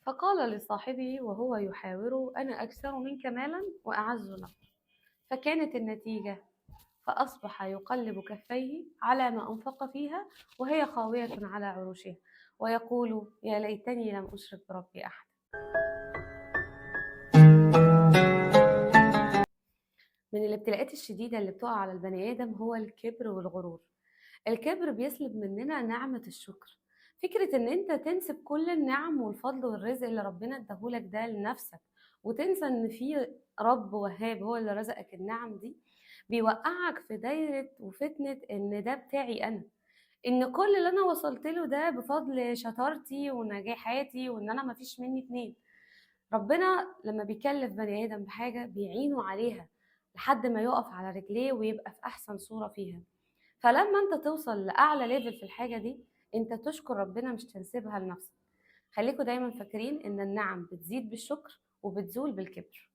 فقال لصاحبه وهو يحاوره: أنا أكثر منك مالا وأعز نفرا. فكانت النتيجة: فأصبح يقلب كفيه على ما أنفق فيها وهي خاوية على عروشها، ويقول: يا ليتني لم أشرك بربي أحد. من الابتلاءات الشديدة اللي بتقع على البني آدم هو الكبر والغرور. الكبر بيسلب مننا نعمة الشكر. فكرة ان انت تنسب كل النعم والفضل والرزق اللي ربنا اداهولك ده لنفسك، وتنسى ان في رب وهاب هو اللي رزقك النعم دي، بيوقعك في دايرة وفتنة ان ده بتاعي انا، ان كل اللي انا وصلت له ده بفضل شطارتي ونجاحاتي وان انا مفيش مني اتنين. ربنا لما بيكلف بني ادم بحاجة بيعينه عليها لحد ما يقف على رجليه ويبقى في احسن صورة فيها. فلما انت توصل لاعلى ليفل في الحاجه دي، انت تشكر ربنا مش تنسبها لنفسك. خليكوا دايما فاكرين ان النعم بتزيد بالشكر وبتزول بالكبر.